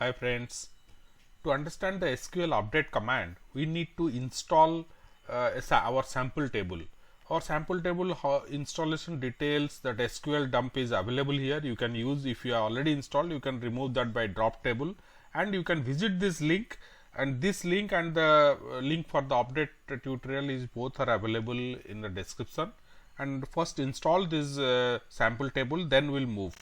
Hi friends. To understand the SQL update command, we need to install our sample table. Our sample table installation details that SQL dump is available here. You can use, if you are already installed, you can remove that by drop table, and you can visit this link, and this link and the link for the update tutorial is both are available in the description. And first install this sample table, then we'll move.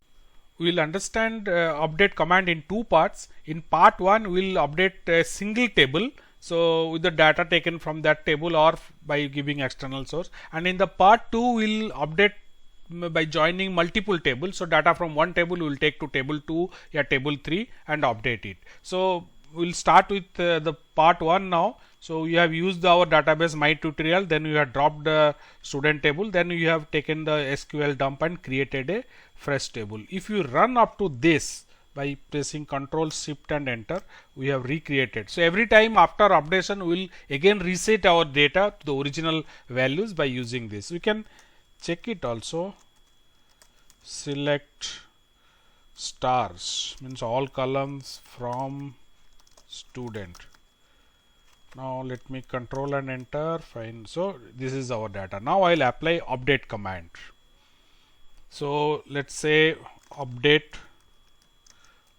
We will understand update command in two parts. In part 1 we will update a single table, so with the data taken from that table or by giving external source, and in the part 2 we will update by joining multiple tables. So data from one table we will take to table 2 or table 3 and update it. So we will start with the part 1 now. So you have used our database my tutorial, then you have dropped the student table, then you have taken the SQL dump and created a fresh table. If you run up to this by pressing Ctrl Shift and enter, we have recreated. So every time after updation we will again reset our data to the original values by using this. We can check it also. Select stars means all columns from student. Now let me control and enter. Fine. So this is our data. Now I'll apply update command. So let's say update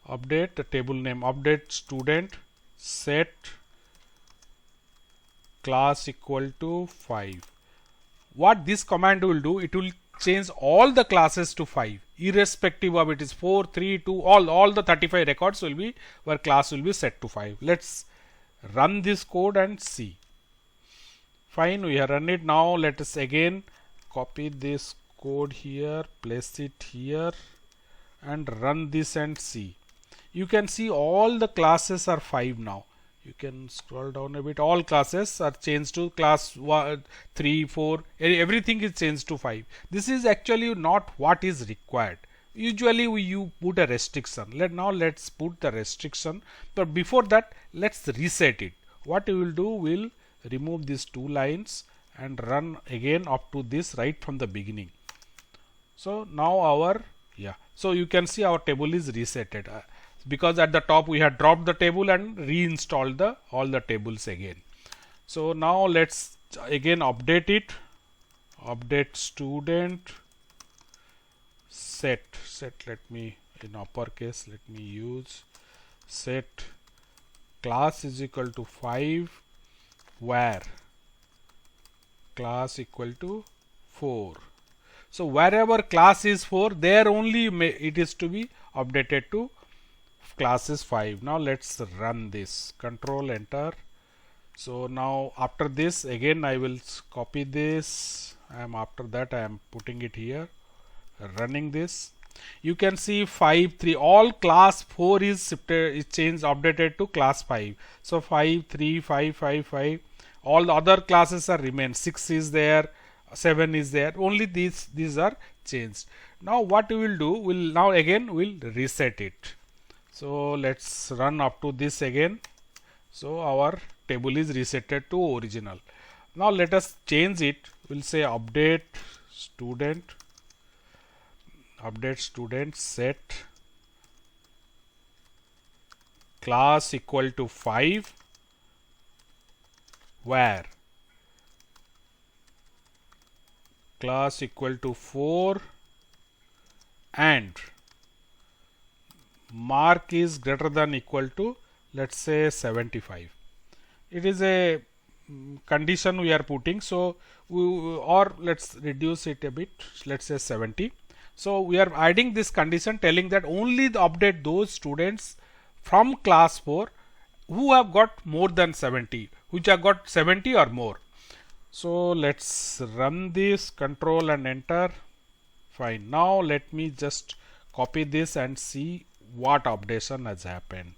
the table name, update student, set class equal to 5. What this command will do, it will change all the classes to 5 irrespective of it is 4, 3, 2, all the 35 records will be where class will be set to 5. Let's run this code and see. Fine, we have run it. Now let us again copy this code here, place it here and run this and see. You can see all the classes are 5 now. You can scroll down a bit. All classes are changed to class 1, 3, 4. Everything is changed to 5. This is actually not what is required. Usually you put a restriction. Let's put the restriction. But before that, let's reset it. What we will do, we'll remove these two lines and run again up to this right from the beginning. So now so you can see our table is resetted because at the top we had dropped the table and reinstalled all the tables again. So now let's again update it. Update student set, let me in uppercase, let me use set class is equal to 5 where class equal to 4. So wherever class is 4, there only it is to be updated to class is 5. Now let's run this. Control enter. So now after this again I will copy this. After that I am putting it here. Running this. You can see 5, 3. All class 4 is changed, updated to class 5. So 5, 3, 5, 5, 5. All the other classes are remain. 6 is there. 7 is there, only these are changed. Now what we will do, we'll reset it. So let's run up to this again. So our table is resetted to original. Now let us change it. We'll say update student set class equal to 5 where class equal to 4 and mark is greater than equal to, let's say 75. It is a condition we are putting, so or let's reduce it a bit, let's say 70. So we are adding this condition telling that only update those students from class 4 who have got more than 70, which have got 70 or more. So let's run this, control and enter. Fine. Now let me just copy this and see what updation has happened.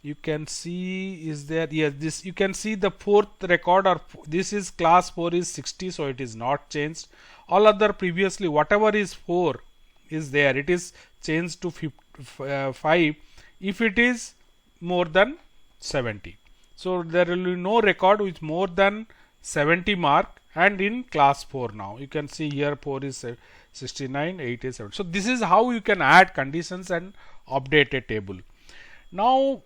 You can see, is there, yes, this you can see the fourth record, or this is class 4 is 60, so it is not changed. All other previously whatever is 4 is there, it is changed to 5 if it is more than 70. So there will be no record with more than 70 mark and in class 4 now. You can see here 4 is 69, 87. So this is how you can add conditions and update a table. Now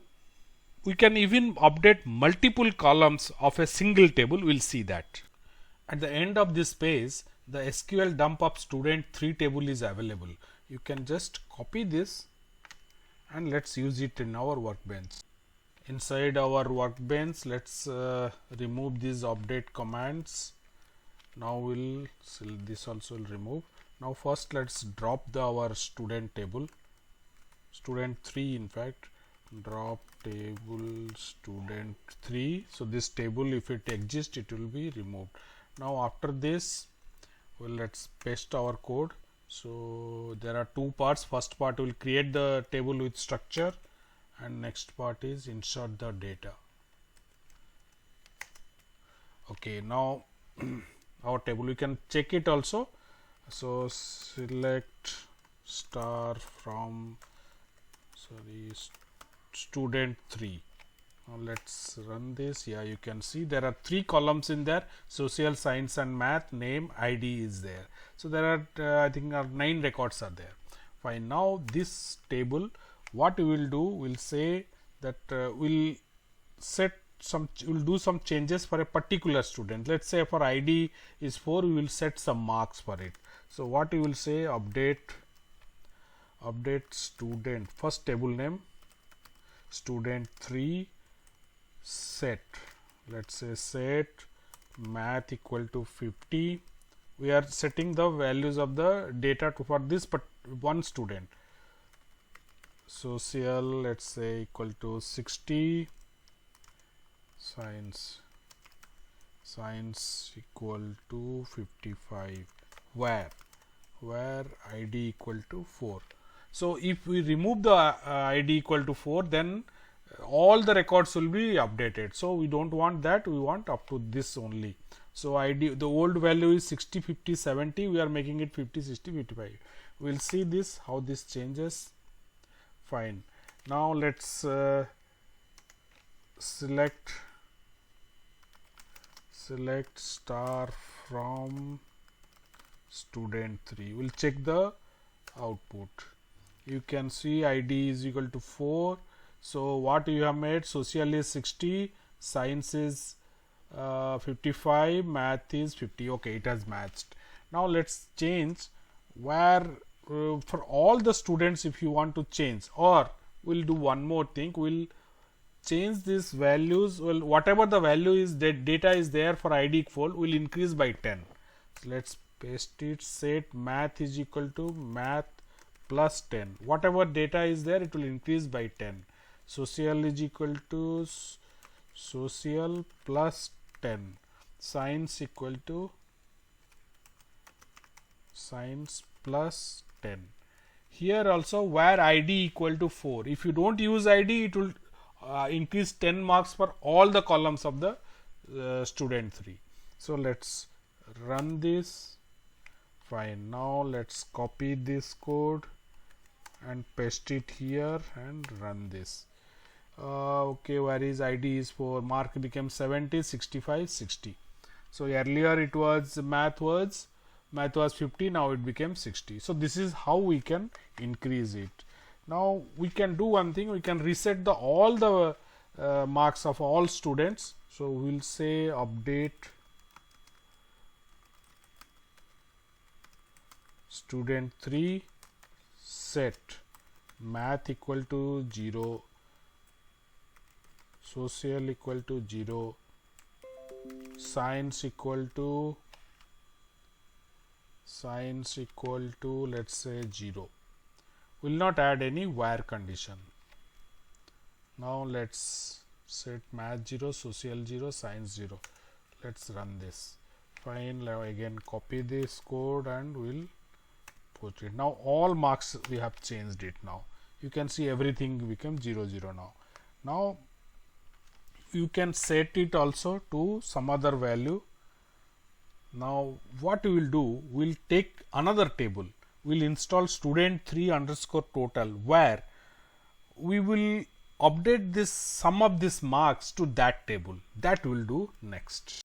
we can even update multiple columns of a single table. We'll see that. At the end of this page, the SQL dump of student 3 table is available. You can just copy this and let's use it in our workbench. Inside our workbench, let's remove these update commands. Now this also will remove. Now first let's drop our student table, student 3, in fact, drop table student 3. So this table, if it exists, it will be removed. Now after this, well, let's paste our code. So there are two parts. First part will create the table with structure, and next part is insert the data. Okay, now our table, we can check it also. So select star from student 3. Now let's run this. Yeah, you can see there are 3 columns in there: social, science and math, name, ID is there. So there are I think 9 records are there. Fine. Now this table, what we will do, we'll say that we'll do some changes for a particular student. Let's say for ID is 4, we will set some marks for it. So what you will say, update student, first table name student 3, set, let's say set math equal to 50. We are setting the values of the data for this one student. Social, let's say equal to 60, science equal to 55, where ID equal to 4. So if we remove the ID equal to 4, then all the records will be updated. So we don't want that, we want up to this only. So ID, the old value is 60, 50, 70, we are making it 50, 60, 55. We'll see this, how this changes. Fine. Now let's select star from student 3. We'll check the output. You can see ID is equal to 4. So what you have made, social is 60, science is 55, math is 50. Okay, it has matched. Now let's change where for all the students, if you want to change, or we'll do one more thing, we'll change these values. Well, whatever the value is, that data is there for ID 4 will increase by 10. So let's paste it. Set math is equal to math plus 10. Whatever data is there, it will increase by 10. Social is equal to social plus 10. Science equal to science plus 10. Here also, where ID equal to 4. If you don't use ID, it will increase 10 marks for all the columns of the student 3. So let's run this. Fine. Now let's copy this code and paste it here and run this. Okay, where is ID is 4, mark became 70, 65, 60. So earlier it was math was 50, now it became 60. So this is how we can increase it. Now we can do one thing, we can reset all the marks of all students. So we'll say update student 3, set math equal to 0, social equal to 0, science equal to let's say 0. Will not add any where condition. Now let's set math 0, social 0, science 0. Let's run this. Fine. Now again copy this code and we'll put it. Now all marks we have changed it. Now you can see everything become 0, 0 now. Now you can set it also to some other value. Now what we will do, we'll take another table, we'll install student 3 underscore total, where we will update this sum of these marks to that table. That we'll do next.